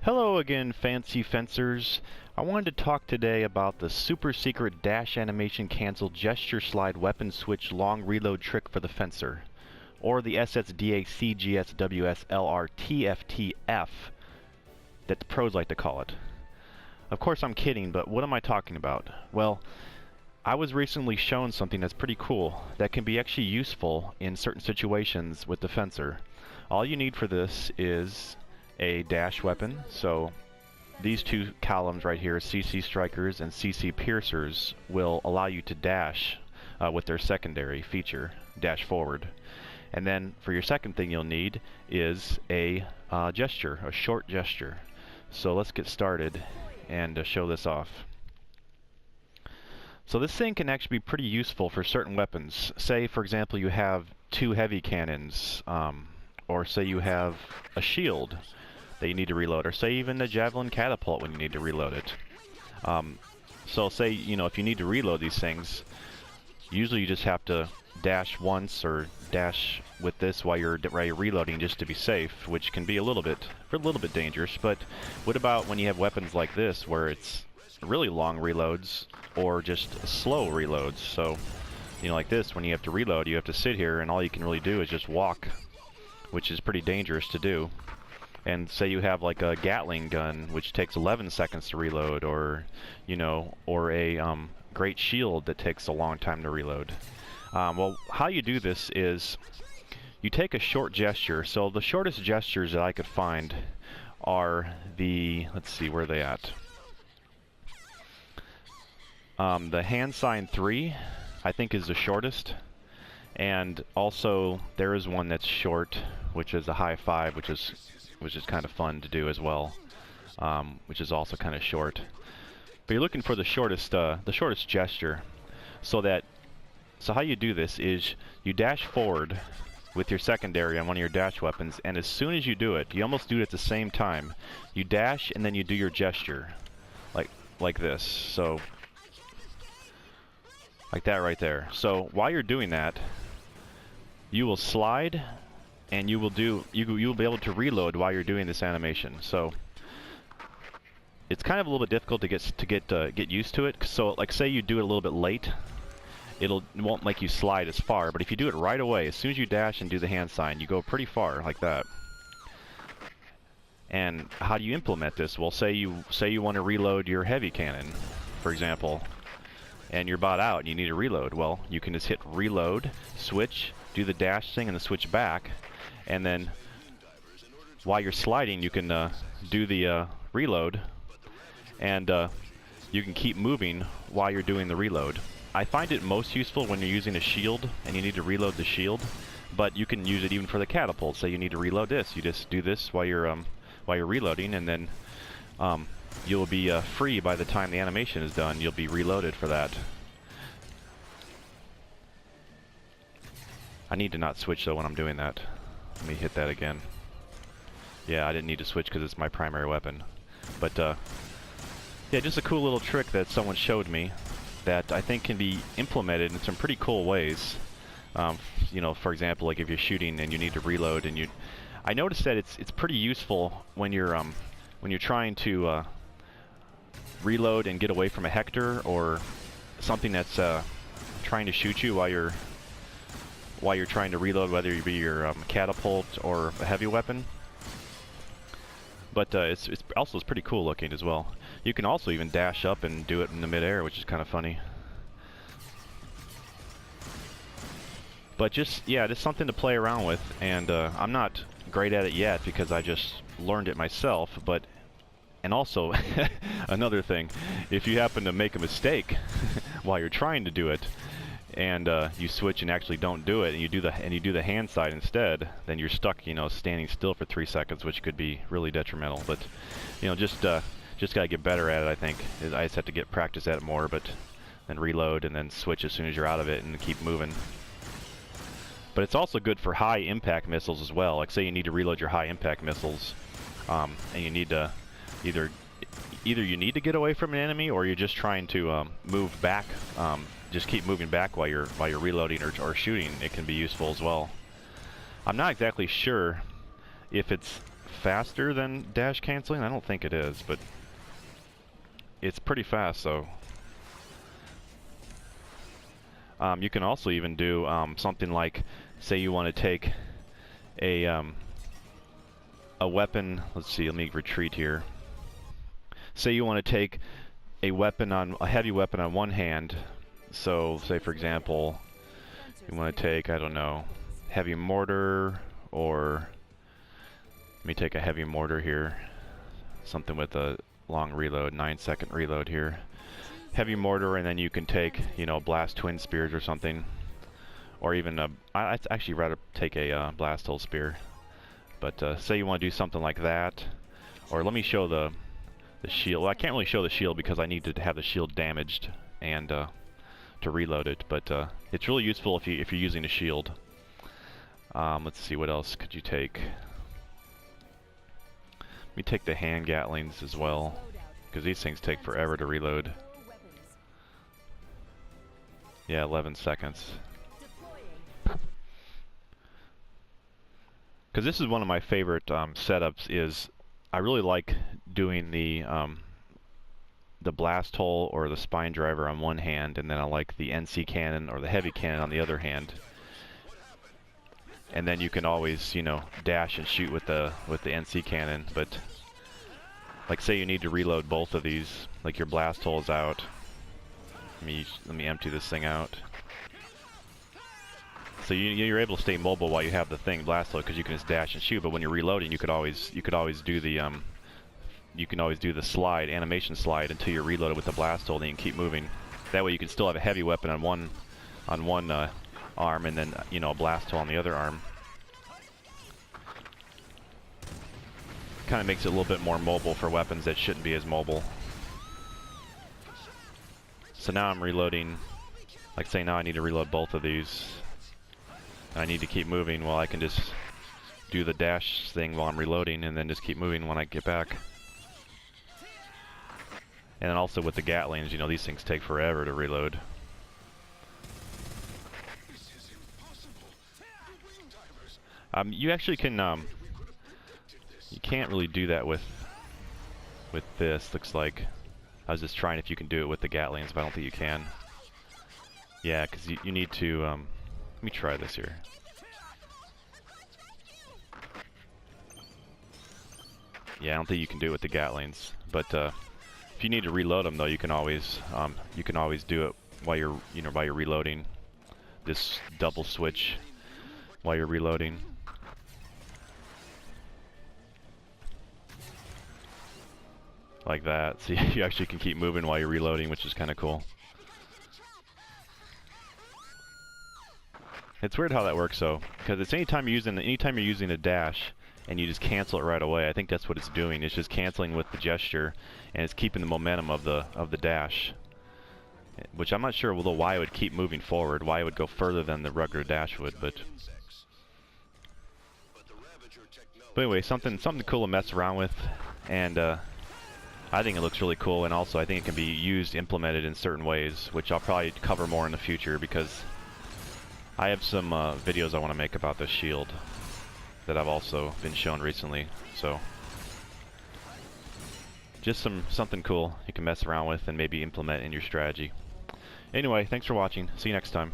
Hello again, fancy fencers. I wanted to talk today about the super secret dash animation cancel gesture slide weapon switch long reload trick for the fencer, or the ssdacgswslrtftf that the pros like to call it. Of course I'm kidding, but what am I talking about? Well, I was recently shown something that's pretty cool that can be actually useful in certain situations with the fencer. All you need for this is a dash weapon. So these two columns right here, CC strikers and CC piercers, will allow you to dash with their secondary feature, dash forward. And then for your second thing you'll need is a gesture, a short gesture. So let's get started and show this off. So this thing can actually be pretty useful for certain weapons. Say for example you have two heavy cannons, or say you have a shield that you need to reload, or say even a javelin catapult when you need to reload it. So say, if you need to reload these things, usually you just have to dash once or dash with this while you're reloading just to be safe, which can be a little bit dangerous. But what about when you have weapons like this where it's really long reloads or just slow reloads? So, like this, when you have to reload, you have to sit here and all you can really do is just walk, which is pretty dangerous to do. And say you have like a Gatling gun, which takes 11 seconds to reload, or or a great shield that takes a long time to reload. Well, how you do this is you take a short gesture. So the shortest gestures that I could find are let's see, where are they at? The hand sign 3, I think, is the shortest. And also there is one that's short, which is a high 5, which is kind of fun to do as well, which is also kind of short. But you're looking for the shortest gesture. So how you do this is you dash forward with your secondary on one of your dash weapons, and as soon as you do it, you almost do it at the same time. You dash and then you do your gesture, like this. So like that right there. So while you're doing that, you will slide, and you will be able to reload while you're doing this animation. So it's kind of a little bit difficult to get used to it. So like say you do it a little bit late, it won't make you slide as far. But if you do it right away, as soon as you dash and do the hand sign, you go pretty far like that. And how do you implement this? Well, say you want to reload your heavy cannon, for example, and you're about out and you need to reload. Well, you can just hit reload, switch, do the dash thing, and then switch back. And then while you're sliding, you can do the reload, and you can keep moving while you're doing the reload. I find it most useful when you're using a shield and you need to reload the shield, but you can use it even for the catapult. Say you need to reload this, you just do this while you're reloading, and then you'll be free by the time the animation is done. You'll be reloaded for that. I need to not switch though when I'm doing that. Let me hit that again. Yeah, I didn't need to switch because it's my primary weapon. But yeah, just a cool little trick that someone showed me that I think can be implemented in some pretty cool ways. For example, like if you're shooting and you need to reload, and I noticed that it's pretty useful when you're trying to reload and get away from a Hector or something that's trying to shoot you while you're trying to reload, whether it be your catapult or a heavy weapon. But it's pretty cool looking as well. You can also even dash up and do it in the midair, which is kind of funny. But just something to play around with. And I'm not great at it yet because I just learned it myself. And also another thing, if you happen to make a mistake while you're trying to do it, and you switch and actually don't do it, and you do the hand side instead, then you're stuck, standing still for 3 seconds, which could be really detrimental. But just gotta get better at it. I think I just have to get practice at it more. But then reload and then switch as soon as you're out of it and keep moving. But it's also good for high impact missiles as well. Like say you need to reload your high impact missiles, and you need to either you need to get away from an enemy, or you're just trying to move back. Just keep moving back while you're reloading or shooting. It can be useful as well. I'm not exactly sure if it's faster than dash canceling? I don't think it is, but it's pretty fast, so. You can also even do something like, say you want to take a weapon. Let's see. Let me retreat here. Say you want to take a heavy weapon on one hand. So, say for example, you want to take, I don't know, heavy mortar, or let me take a heavy mortar here. Something with a long reload, 9-second reload here. Heavy mortar, and then you can take, you know, blast twin spears or something, or even I'd actually rather take a blast hole spear. But say you want to do something like that, or let me show the shield. Well, I can't really show the shield because I need to have the shield damaged and to reload it. But it's really useful if you're using a shield. Let's see, what else could you take? Let me take the hand gatlings as well, because these things take forever to reload. Yeah, 11 seconds. Because this is one of my favorite setups. Is I really like doing the blast hole or the spine driver on one hand, and then I like the NC cannon or the heavy cannon on the other hand. And then you can always, you know, dash and shoot with the NC cannon. But like, say you need to reload both of these, like your blast hole is out. Let me empty this thing out. So you're able to stay mobile while you have the thing blast hole, because you can just dash and shoot. But when you're reloading, you could always do the slide, animation slide, until you're reloaded with the blast hole, and then you can keep moving. That way you can still have a heavy weapon on one arm, and then, you know, a blast hole on the other arm. Kind of makes it a little bit more mobile for weapons that shouldn't be as mobile. So now I'm reloading, like say now I need to reload both of these. And I need to keep moving. Well, I can just do the dash thing while I'm reloading, and then just keep moving when I get back. And then also with the gatlings, you know, these things take forever to reload. You actually can, you can't really do that with this, looks like. I was just trying if you can do it with the gatlings, but I don't think you can. Yeah, because you need to, let me try this here. Yeah, I don't think you can do it with the gatlings, but if you need to reload them, though, you can always do it while you're, you know, while you're reloading. This double switch while you're reloading. Like that. So you actually can keep moving while you're reloading, which is kind of cool. It's weird how that works, though, because it's anytime you're using a dash and you just cancel it right away. I think that's what it's doing. It's just canceling with the gesture, and it's keeping the momentum of the dash. Which I'm not sure why it would keep moving forward, why it would go further than the regular dash would, but anyway, something cool to mess around with, and I think it looks really cool, and also I think it can be implemented in certain ways, which I'll probably cover more in the future, because I have some videos I want to make about this shield that I've also been shown recently. So just something cool you can mess around with and maybe implement in your strategy. Anyway, thanks for watching. See you next time.